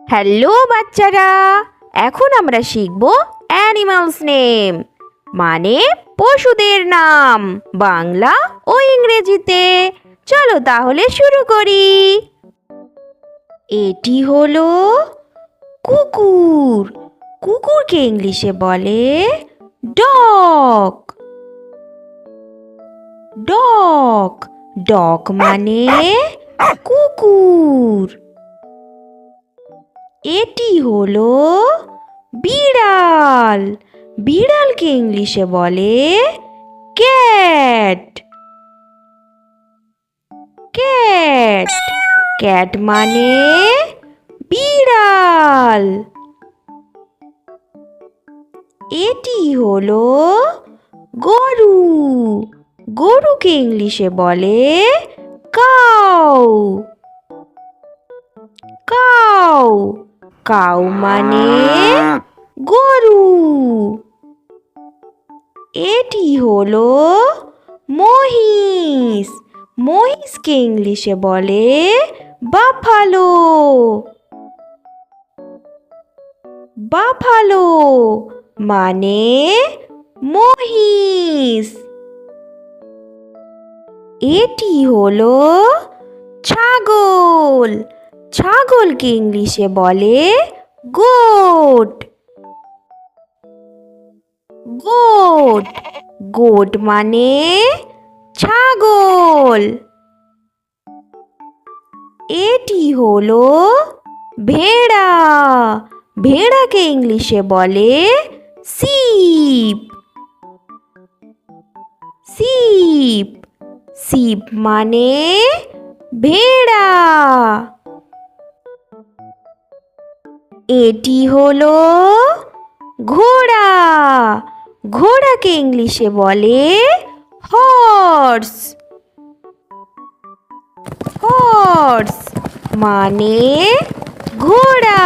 Hello বাচ্চারা, এখন আমরা শিখব অ্যানিমালস নেম মানে পশুদের নাম বাংলা ও ইংরেজিতে। চলো তাহলে শুরু করি। এটি হলো কুকুর। কুকুরকে ইংলিশে বলে ডগ। ডগ ডগ মানে কুকুর। এটি হলো বিড়াল। বিড়ালকে ইংলিশে বলে ক্যাট। ক্যাট ক্যাট মানে বিড়াল। এটি হলো গরু। গরুকে ইংলিশে বলে কাউ। কাউ কাউ মানে গরু। এটি হলো মহিষ। মহিষকে ইংলিশে বলে বাফালো। বাফালো মানে মহিষ। এটি হলো ছাগল। ছাগলকে ইংলিশে বলে গোট। গোট গোট মানে ছাগল। এটি হলো ভেড়া। ভেড়াকে ইংলিশে বলে শিপ। শিপ শিপ মানে ভেড়া। এটি হলো ঘোড়া। ঘোড়াকে ইংলিশে বলে হর্স। হর্স মানে ঘোড়া।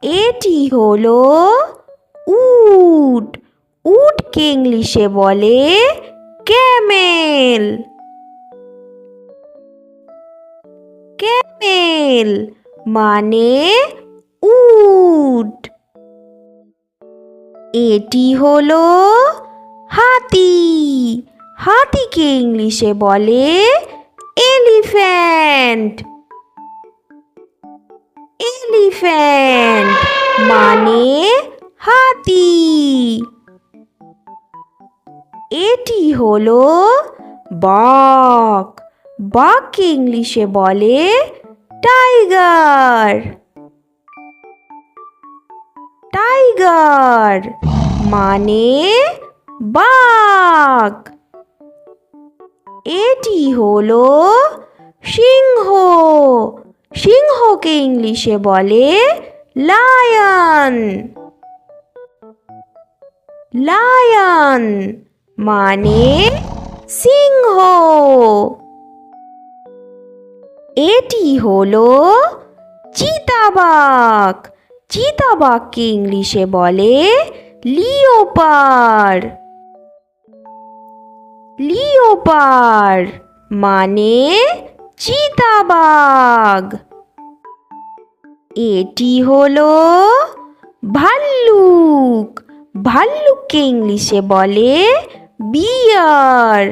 এটি হলো উট। উটকে ইংলিশে বলে ক্যামেল। ক্যামেল মানে উট। এটি হলো হাতি। হাতিকে ইংলিশে বলে এলিফ্যান্ট। এলিফ্যান্ট মানে হাতি। এটি হলো বাঘ। বাঘকে ইংলিশে বলে টাইগার। টাইগার মানে বাঘ। এটি হলো সিংহ। সিংহকে ইংলিশে বলে লায়ন। লায়ন মানে সিংহ। এটি হলো চিতাবাঘ। চিতাবাঘকে ইংলিশে বলে লিওপার্ড। লিওপার্ড মানে চিতাবাঘ। এটি হলো ভাল্লুক। ভাল্লুককে ইংলিশে বলে বিয়ার।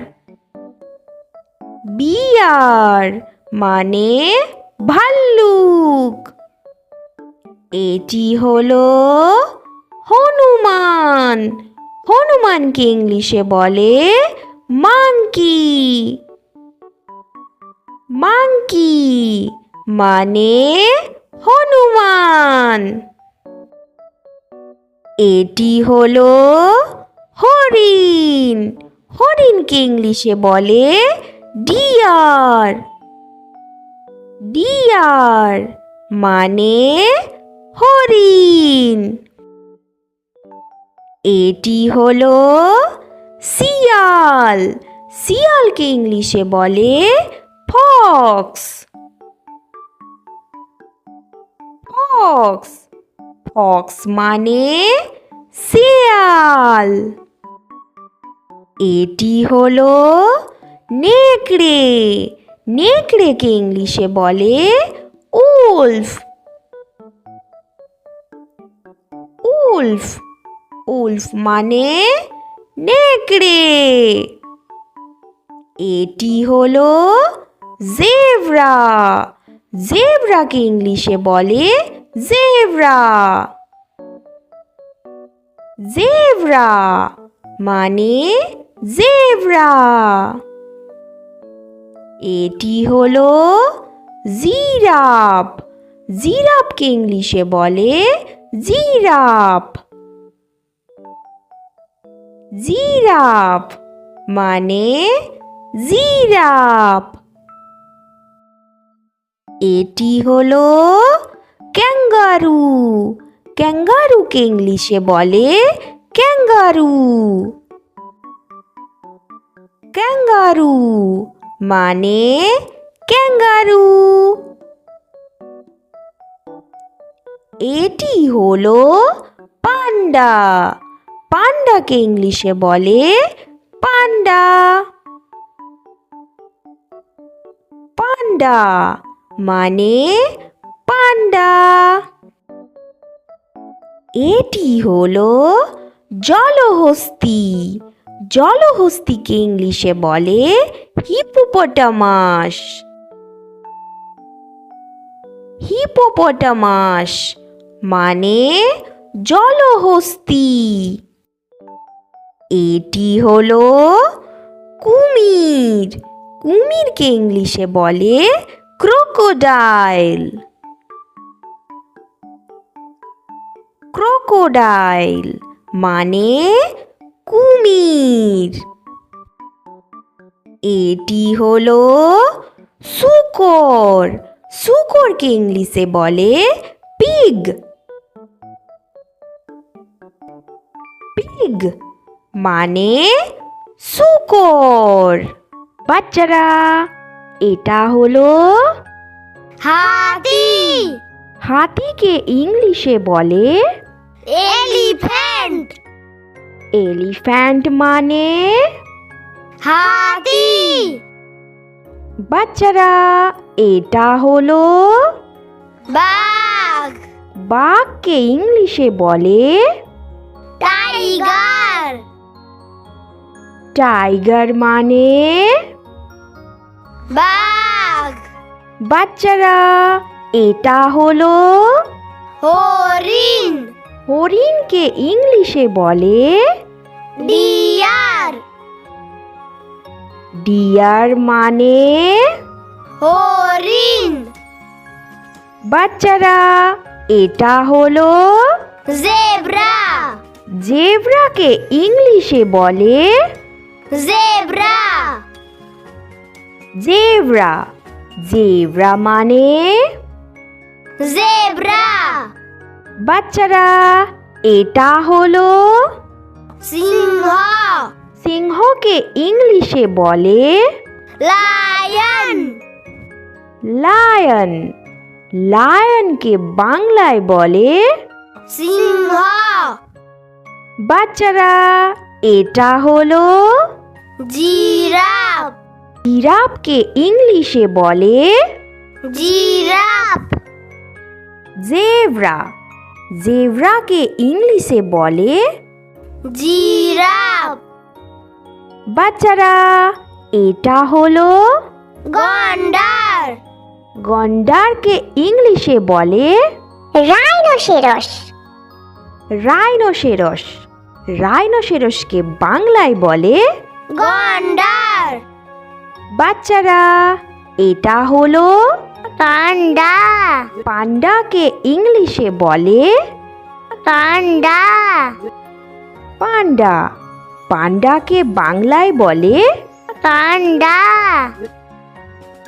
বিয়ার মানে ভাল্লুক। এটি হলো হনুমান। হনুমানকে ইংলিশে বলে মাংকি। মাংকি মানে হনুমান। এটি হলো হরিণ। হরিণকে ইংলিশে বলে ডিয়ার। ডিয়ার মানে হরিণ। এটি হলো শিয়াল। শিয়ালকে ইংলিশে বলে ফক্স। ফক্স ফক্স মানে শিয়াল। এটি হলো নেকড়ে। নেকড়েকে ইংলিশে বলে উলফ উলফ উলফ মানে নেকড়ে। এটি হলো জেব্রা। জেব্রাকে ইংলিশে বলে জেব্রা। জেব্রা মানে জেব্রা। এটি হলো জিরাফ। জিরাফকে ইংলিশে বলে জিরাফ। জিরাফ মানে জিরাফ। এটি হলো ক্যাঙ্গারু। ক্যাঙ্গারুকে ইংলিশে বলে ক্যাঙ্গারু। ক্যাঙ্গারু মানে ক্যাঙ্গারু। এটি হলো পান্ডা। পান্ডাকে ইংলিশে বলে পান্ডা। পান্ডা মানে পান্ডা। এটি হলো জলহস্তী। জলহস্তীকে ইংলিশে বলে হিপোপটামাস। হিপোপটামাস মানে জলহস্তী। এটি হলো কুমির। কুমিরকে ইংলিশে বলে ক্রোকোডাইল। ক্রোকোডাইল মানে কুমির। এটি হলো শূকর। শূকরকে ইংলিশে বলে পিগ। পিগ মানে শূকর। বাচ্চারা, এটা হলো হাতি। হাতিকে ইংলিশে বলে এলিফ্যান্ট। এলিফ্যান্ট মানে হাতি। বাচ্চারা, এটা হলো বাঘ। বাঘকে ইংলিশে বলে টাইগার। টাইগার মানে বাঘ। বাচ্চারা, এটা হলো হরিণ। হরিণকে ইংলিশে বলে ডিয়ার। ডিয়ার মানে হরিণ। বাচ্চারা, এটা হলো জেব্রা। জেব্রাকে ইংলিশে বলে জেব্রা। জেব্রা। জেব্রা মানে জেব্রা। বাচ্চারা, এটা হলো সিংহ। সিংহকে ইংলিশে বলে লায়ন। লায়ন। লায়নকে বাংলায় বলে সিংহ। বাচ্চারা, এটা হলো জিরাফ। জিরাফকে ইংলিশে বলে জিরাফ। জেব্রা। জেব্রাকে ইংলিশে বলে জিরাফ। বাচ্চারা, এটা হলো গন্ডার। গন্ডারকে ইংলিশে বলে রাইনোসেরস। রাইনোসেরস। রাইনোসেরসকে বাংলায় বলে গন্ডার। বাচ্চারা, এটা হলো পান্ডা। পান্ডাকে ইংলিশে বলে পান্ডা। পান্ডা। পান্ডাকে বাংলায় বলে পান্ডা।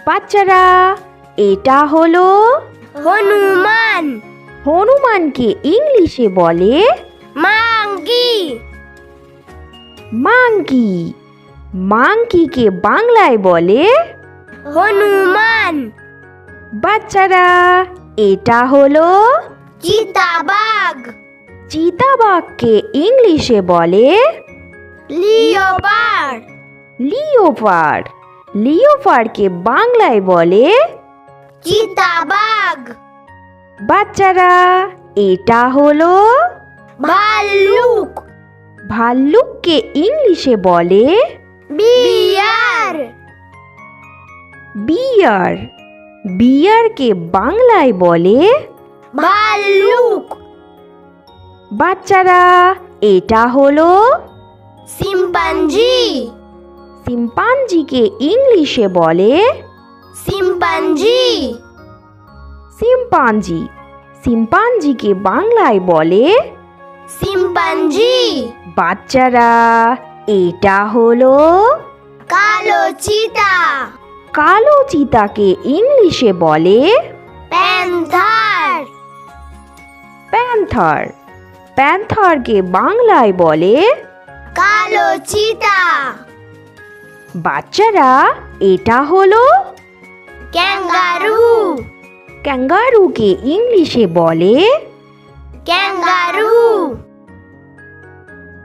বাচ্চারা, এটা হলো হনুমান। হনুমানকে ইংলিশে বলে মাঙ্কি। মাঙ্কি। মাঙ্কিকে বাংলায় বলে হনুমান। বাচ্চারা, এটা হলো চিতাবাঘ। চিতাবাঘকে ইংলিশে বলে লিওপার্ড। লিওপার্ড। লিওপার্ডকে বাংলায় বলে চিতাবাঘ। বাচ্চারা এটা হলো ভাল্লুক ভাল্লুককে ইংলিশে বলে বিয়ার বিয়ার বিয়ারকে বাংলায় বলে ভাল্লুক বাচ্চারা এটা হলো শিম্পাঞ্জি শিম্পাঞ্জিকে ইংলিশে বলে শিম্পাঞ্জি শিম্পাঞ্জি শিম্পাঞ্জিকে বাংলায় বলে শিম্পাঞ্জি বাচ্চারা এটা হলো কালো চিতা কালো চিতাকে ইংলিশে বলে প্যান্থার প্যান্থার প্যান্থারকে বাংলায় বলে কালো চিতা বাচ্চারা এটা হলো ক্যাঙ্গারু ক্যাঙ্গারুকে ইংলিশে বলে ক্যাঙ্গারু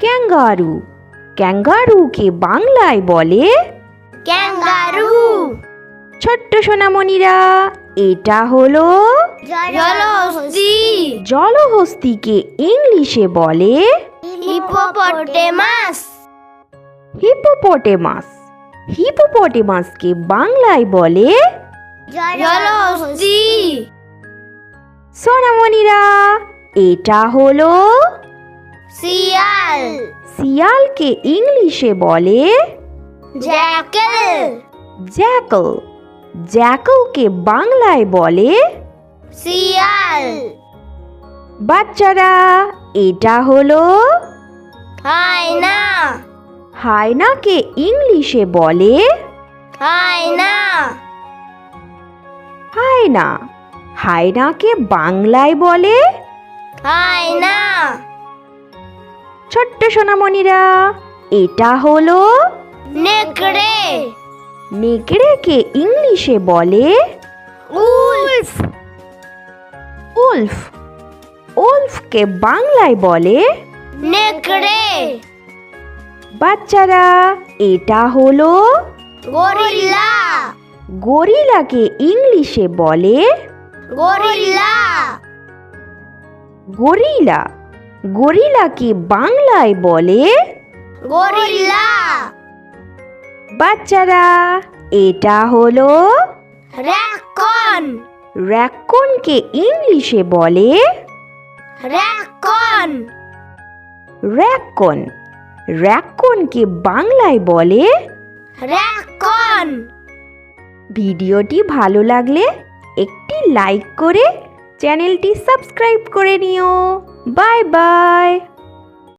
ক্যাঙ্গারু ক্যাঙ্গারুকে বাংলায় বলে ক্যাঙ্গারু ছোট্ট সোনামণিরা এটা হলো জলহস্তী জলহস্তিকে ইংলিশে বলে হিপোপটেমাস হিপোপটেমাস হিপোপটেমাসকে বাংলায় বলে জলহস্তী সোনামণিরা এটা হলো শিয়াল শিয়ালকে ইংলিশে বলে জ্যাকেল জ্যাকল জ্যাকলকে বাংলায় বলে শিয়াল বাচ্চারা এটা হলো হায়না হায়নাকে ইংলিশে বলে হায়না হায়না হায়নাকে বাংলায় বলে হায়না ছোট্ট সোনামণিরা এটা হলো নেকড়ে নেকড়েকে ইংলিশে বলে উলফ উলফ উলফকে বাংলায় বলে নেকড়ে বাচ্চারা এটা হলো গরিলা গরিলাকে ইংলিশে বলে গরিলা গরিলা গরিলাকে বাংলায় বলে গরিলা বাচ্চারা এটা হলো র্যাকন র্যাকনকে ইংলিশে বলে র্যাকন র্যাকন র্যাকনকে বাংলায় বলে র্যাকন ভিডিওটি ভালো লাগলে একটি লাইক করে চ্যানেলটি সাবস্ক্রাইব করে নিও বাই বাই।